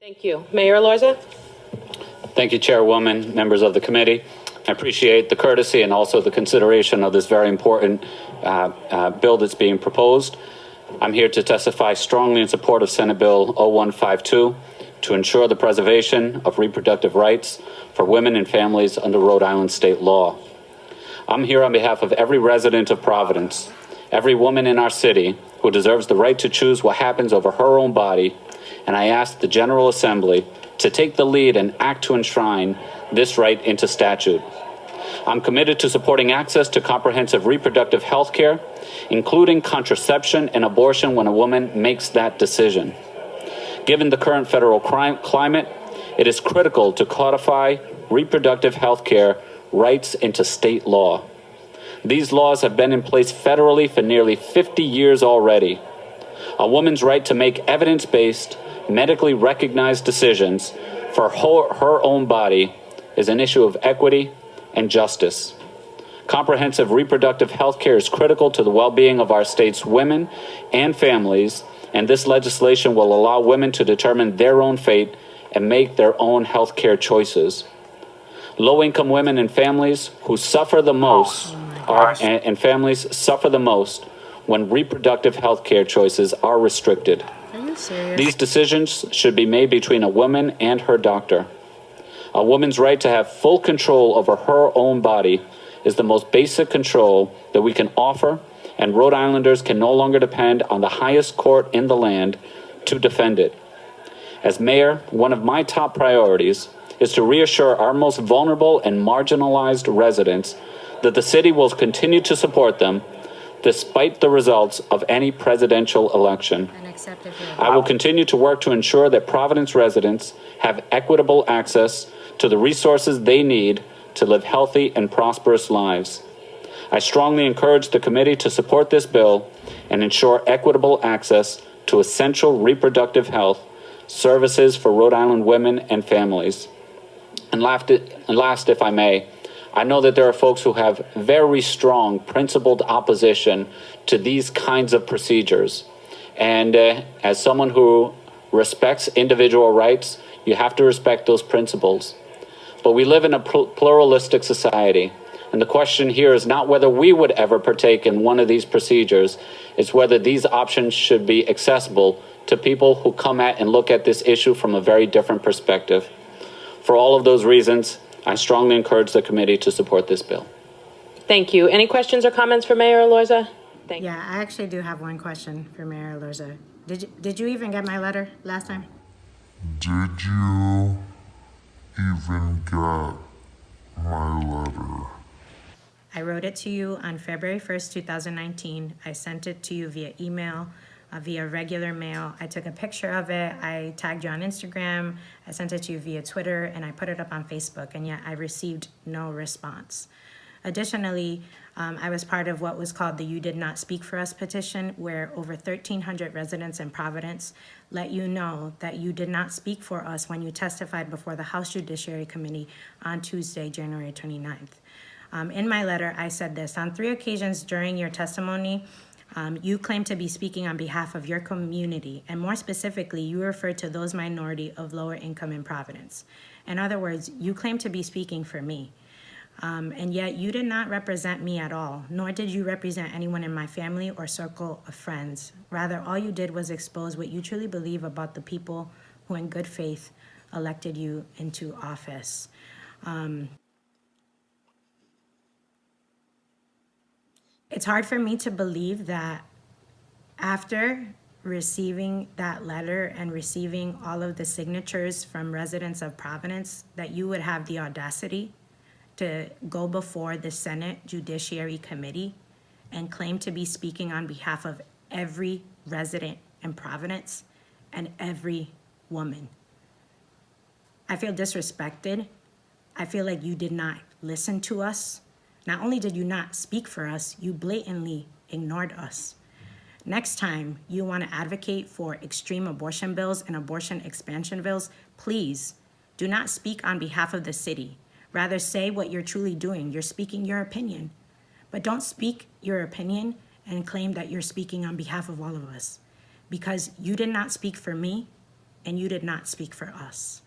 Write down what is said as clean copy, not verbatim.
Thank you. Mayor Elorza? Thank you, Chairwoman, members of the committee. I appreciate the courtesy and also the consideration of this very important bill that's being proposed. I'm here to testify strongly in support of Senate Bill 0152 to ensure the preservation of reproductive rights for women and families under Rhode Island state law. I'm here on behalf of every resident of Providence, every woman in our city who deserves the right to choose what happens over her own body, and I ask the General Assembly to take the lead and act to enshrine this right into statute. I'm committed to supporting access to comprehensive reproductive health care, including contraception and abortion when a woman makes that decision. Given the current federal climate, it is critical to codify reproductive health care rights into state law. These laws have been in place federally for nearly 50 years already. A woman's right to make evidence-based, medically recognized decisions for her own body is an issue of equity and justice. Comprehensive reproductive health care is critical to the well-being of our state's women and families, and this legislation will allow women to determine their own fate and make their own health care choices. Low-income women and families who suffer the most and families suffer the most when reproductive health care choices are restricted. Are you serious? These decisions should be made between a woman and her doctor. A woman's right to have full control over her own body is the most basic control that we can offer, and Rhode Islanders can no longer depend on the highest court in the land to defend it. As mayor, one of my top priorities is to reassure our most vulnerable and marginalized residents that the city will continue to support them despite the results of any presidential election. I will continue to work to ensure that Providence residents have equitable access to the resources they need to live healthy and prosperous lives. I strongly encourage the committee to support this bill and ensure equitable access to essential reproductive health services for Rhode Island women and families. And last, if I may, I know that there are folks who have very strong principled opposition to these kinds of procedures. And as someone who respects individual rights, you have to respect those principles. But we live in a pluralistic society. And the question here is not whether we would ever partake in one of these procedures, it's whether these options should be accessible to people who come at and look at this issue from a very different perspective. For all of those reasons, I strongly encourage the committee to support this bill. Thank you. Any questions or comments for Mayor Elorza? Thank you. Yeah, I actually do have one question for Mayor Elorza. Did you even get my letter last time? Did you even get my letter? I wrote it to you on February 1st, 2019. I sent it to you via email, via regular mail. I took a picture of it. I tagged you on Instagram. I sent it to you via Twitter, and I put it up on Facebook, and yet I received no response. Additionally, I was part of what was called the You Did Not Speak for Us petition, where over 1,300 residents in Providence let you know that you did not speak for us when you testified before the House Judiciary Committee on Tuesday, January 29th. In my letter, I said this: on 3 occasions during your testimony, you claim to be speaking on behalf of your community, and more specifically, you referred to those minority of lower income in Providence. In other words, you claim to be speaking for me. And yet you did not represent me at all, nor did you represent anyone in my family or circle of friends. Rather, all you did was expose what you truly believe about the people who in good faith elected you into office. It's hard for me to believe that after receiving that letter and receiving all of the signatures from residents of Providence, that you would have the audacity to go before the Senate Judiciary Committee and claim to be speaking on behalf of every resident in Providence and every woman. I feel disrespected. I feel like you did not listen to us. Not only did you not speak for us, you blatantly ignored us. Next time you want to advocate for extreme abortion bills and abortion expansion bills, please do not speak on behalf of the city. Rather, say what you're truly doing. You're speaking your opinion. But don't speak your opinion and claim that you're speaking on behalf of all of us. Because you did not speak for me, and you did not speak for us.